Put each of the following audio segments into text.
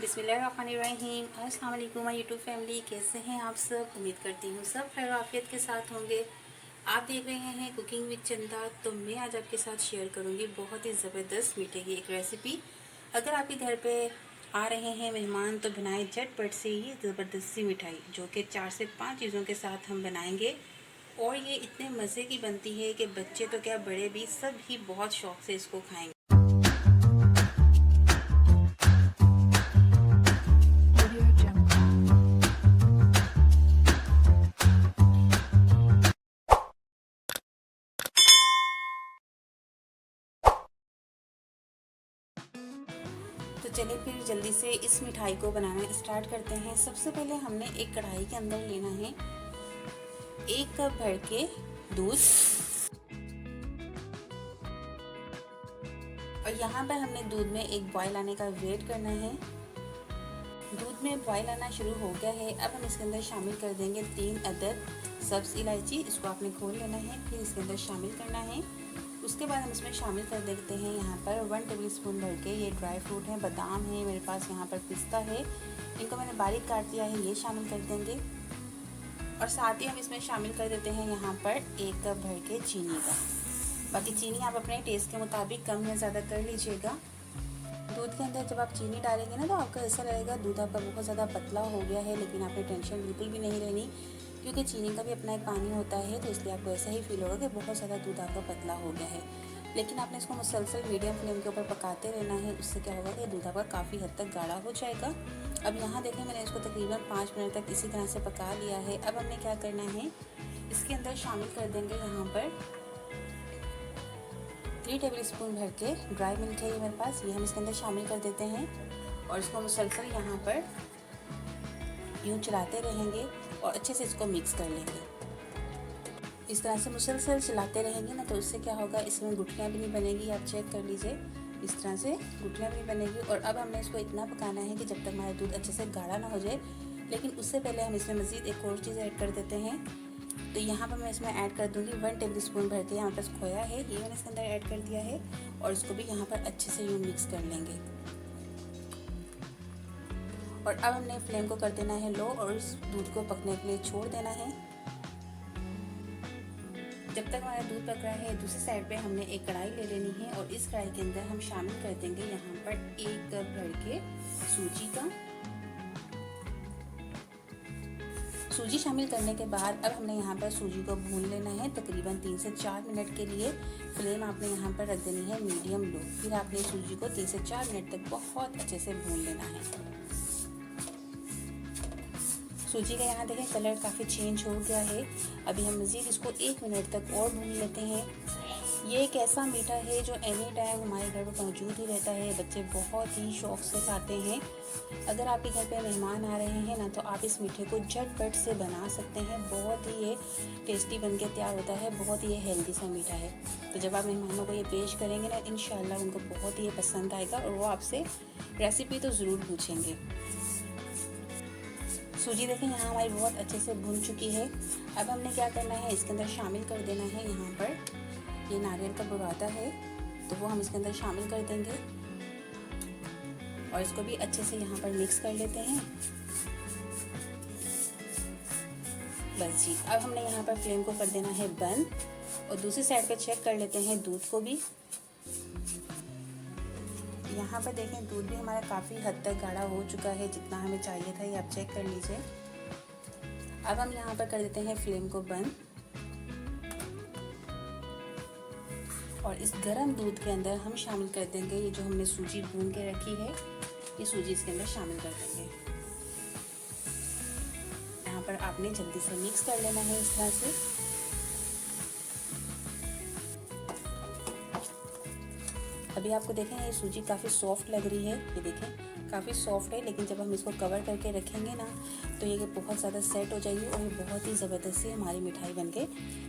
बिस्मिल्लाहिर्रहमानिर्रहीम। अस्सलाम वालेकुम माय यूट्यूब फैमिली, कैसे हैं आप सब। उम्मीद करती हूँ सब खैर आफियत के साथ होंगे। आप देख रहे हैं कुकिंग विद चंदा। तो मैं आज आपके साथ शेयर करूँगी बहुत ही ज़बरदस्त मीठे की एक रेसिपी। अगर आपके घर पे आ रहे हैं मेहमान तो बनाएं झटपट से ये ज़बरदस्त सी मिठाई, जो कि 4 से 5 चीज़ों के साथ हम बनाएंगे। और ये इतने मज़े की बनती है कि बच्चे तो क्या बड़े भी सब ही बहुत शौक़ से इसको खाएंगे। तो चलिए फिर जल्दी से इस मिठाई को बनाना स्टार्ट करते हैं। सबसे पहले हमने एक कढ़ाई के अंदर लेना है 1 कप भर के दूध, और यहाँ पर हमने दूध में एक बॉयल आने का वेट करना है। दूध में बॉयल आना शुरू हो गया है। अब हम इसके अंदर शामिल कर देंगे 3 अदद सब्ज़ इलायची। इसको आपने घोल लेना है, फिर इसके अंदर शामिल करना है। उसके बाद हम इसमें शामिल कर देते हैं यहाँ पर 1 टेबलस्पून भर के ये ड्राई फ्रूट है, बादाम है मेरे पास, यहाँ पर पिस्ता है, इनको मैंने बारीक काट दिया है, ये शामिल कर देंगे। और साथ ही हम इसमें शामिल कर देते हैं यहाँ पर 1 कप भर के चीनी का। बाकी चीनी आप अपने टेस्ट के मुताबिक कम या ज़्यादा कर लीजिएगा। दूध के अंदर जब आप चीनी डालेंगे ना तो आपका ऐसा लगेगा दूध आपका बहुत ज़्यादा पतला हो गया है, लेकिन आपने टेंशन बिल्कुल भी नहीं रहनी, क्योंकि चीनी का भी अपना एक पानी होता है, तो इसलिए आपको ऐसा ही फील होगा कि बहुत ज़्यादा दूध आपका पतला हो गया है। लेकिन आपने इसको मुसलसल मीडियम फ्लेम के ऊपर पकाते रहना है। उससे क्या होगा कि दूध आपका काफ़ी हद तक गाढ़ा हो जाएगा। अब यहाँ देखें मैंने इसको तकरीबन 5 मिनट तक इसी तरह से पका लिया है। अब हमने क्या करना है, इसके अंदर शामिल कर देंगे यहाँ पर 3 टेबलस्पून भर के ड्राई मिल्क है ये मेरे पास, ये हम इसके अंदर शामिल कर देते हैं। और इसको मुसलसल यहाँ पर यूँ चलाते रहेंगे और अच्छे से इसको मिक्स कर लेंगे। इस तरह से मुसलसल चलाते रहेंगे ना तो उससे क्या होगा, इसमें गुठलियाँ भी नहीं बनेगी। आप चेक कर लीजिए, इस तरह से गुठलियाँ भी नहीं बनेगी। और अब हमने इसको इतना पकाना है कि जब तक हमारा दूध अच्छे से गाढ़ा ना हो जाए। लेकिन उससे पहले हम इसमें मज़ीद एक और चीज़ ऐड कर देते हैं। तो यहाँ पर मैं इसमें ऐड कर दूँगी 1 टेबलस्पून भर के यहाँ पर खोया है, ये मैंने इसके अंदर ऐड कर दिया है। और इसको भी यहाँ पर अच्छे से यूँ मिक्स कर लेंगे। और अब हमने फ्लेम को कर देना है लो और इस दूध को पकने के लिए छोड़ देना है। जब तक हमारा दूध पक रहा है, दूसरी साइड पे हमने एक कढ़ाई ले लेनी है और इस कढ़ाई के अंदर हम शामिल कर देंगे यहाँ पर 1 कप भर के सूजी का। सूजी शामिल करने के बाद अब हमने यहाँ पर सूजी को भून लेना है तकरीबन 3 से 4 मिनट के लिए। फ्लेम आपने यहाँ पर रख देनी है मीडियम लो। फिर आपने सूजी को 3 से 4 मिनट तक बहुत अच्छे से भून लेना है। सूजी का यहाँ देखें कलर काफ़ी चेंज हो गया है। अभी हम मज़ीद इसको 1 मिनट तक और भून लेते हैं। ये एक ऐसा मीठा है जो एनी टाइम हमारे घर पर मौजूद ही रहता है, बच्चे बहुत ही शौक़ से खाते हैं। अगर आपके घर पे मेहमान आ रहे हैं ना तो आप इस मीठे को झटपट से बना सकते हैं। बहुत ही ये टेस्टी बन के तैयार होता है, बहुत ही ये हेल्दी सा मीठा है। तो जब आप मेहमानों को ये पेश करेंगे ना इंशाल्लाह उनको बहुत ही ये पसंद आएगा और वो आपसे रेसिपी तो ज़रूर पूछेंगे। सूजी देखें यहाँ हमारी बहुत अच्छे से भुन चुकी है। अब हमने क्या करना है, इसके अंदर शामिल कर देना है यहाँ पर ये नारियल का बुरादा है, तो वो हम इसके अंदर शामिल कर देंगे और इसको भी अच्छे से यहाँ पर मिक्स कर लेते हैं। बस जी, अब हमने यहाँ पर फ्लेम को कर देना है बंद और दूसरी साइड पे चेक कर लेते हैं दूध को भी। यहाँ पर देखें दूध भी हमारा काफ़ी हद तक गाढ़ा हो चुका है, जितना हमें चाहिए था ये आप चेक कर लीजिए। अब हम यहाँ पर कर देते हैं फ्लेम को बंद और इस गर्म दूध के अंदर हम शामिल कर देंगे ये जो हमने सूजी भून के रखी है, ये सूजी इसके अंदर शामिल कर देंगे। यहाँ पर आपने जल्दी से मिक्स कर लेना है इस तरह से। अभी आपको देखें ये सूजी काफ़ी सॉफ्ट लग रही है, ये देखें काफ़ी सॉफ्ट है, लेकिन जब हम इसको कवर करके रखेंगे ना तो ये बहुत ज़्यादा सेट हो जाएगी और ये बहुत ही ज़बरदस्त सी हमारी मिठाई बनके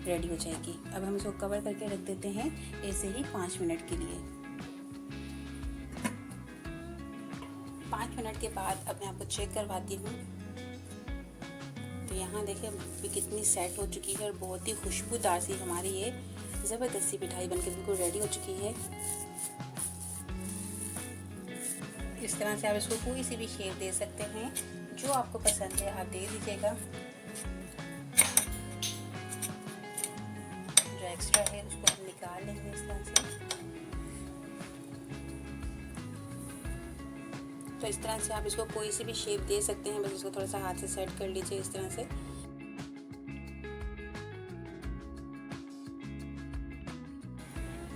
रेडी हो जाएगी। अब हम इसको कवर करके रख देते हैं ऐसे ही 5 मिनट के लिए। 5 मिनट के बाद अब मैं आपको चेक करवाती हूँ। तो यहाँ देखिए अभी कितनी सेट हो चुकी है और बहुत ही खुशबूदार सी हमारी ये ज़बरदस्त सी मिठाई बनके बिल्कुल रेडी हो चुकी है। इस तरह से आप इसको कोई सी भी शेप दे सकते हैं, जो आपको पसंद है आप दे दीजिएगा। जो एक्स्ट्रा है उसको हम निकाल लेंगे इस तरह से। तो इस तरह से आप इसको कोई सी भी शेप दे सकते हैं, बस इसको थोड़ा सा हाथ से सेट कर लीजिए इस तरह से।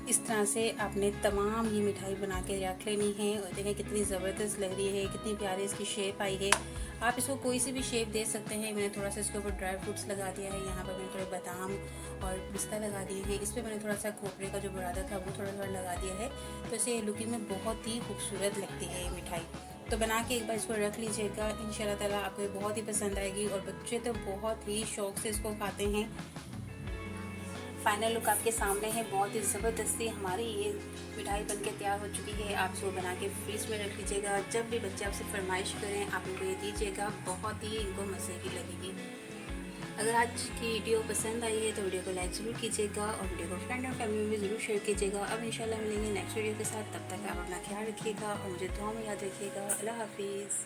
इस तरह से आपने तमाम ये मिठाई बना के रख लेनी है और देखें कितनी ज़बरदस्त लग रही है, कितनी प्यारी इसकी शेप आई है। आप इसको कोई सी भी शेप दे सकते हैं। मैंने थोड़ा सा इसके ऊपर ड्राई फ्रूट्स लगा दिया है, यहाँ पर मैंने थोड़े बादाम और पिस्ता लगा दिए हैं। इस पर मैंने थोड़ा सा खोपरे का जो बुरादा था वो थोड़ा थोड़ा लगा दिया है, तो इसे लुकिंग में बहुत ही खूबसूरत लगती है ये मिठाई। तो बना के एक बार इसको रख लीजिएगा, इंशाल्लाह ताला आपको ये बहुत ही पसंद आएगी और बच्चे तो बहुत ही शौक़ से इसको खाते हैं। फाइनल लुक आपके सामने है, बहुत ही ज़बरदस्ती हमारी ये मिठाई बनके तैयार हो चुकी है। आप इसको बना के फ्रीज में रख लीजिएगा, जब भी बच्चे आपसे फरमाइश करें आप इनको ये दीजिएगा, बहुत ही इनको मज़े की लगेगी। अगर आज की वीडियो पसंद आई है तो वीडियो को लाइक ज़रूर कीजिएगा और वीडियो को फ्रेंड और फैमिली में ज़रूर शेयर कीजिएगा। अब इंशाल्लाह मिलेंगे नेक्स्ट वीडियो के साथ, तब तक आप अपना ख्याल रखिएगा और मुझे दुआ में याद रखिएगा। अल्लाह हाफिज़।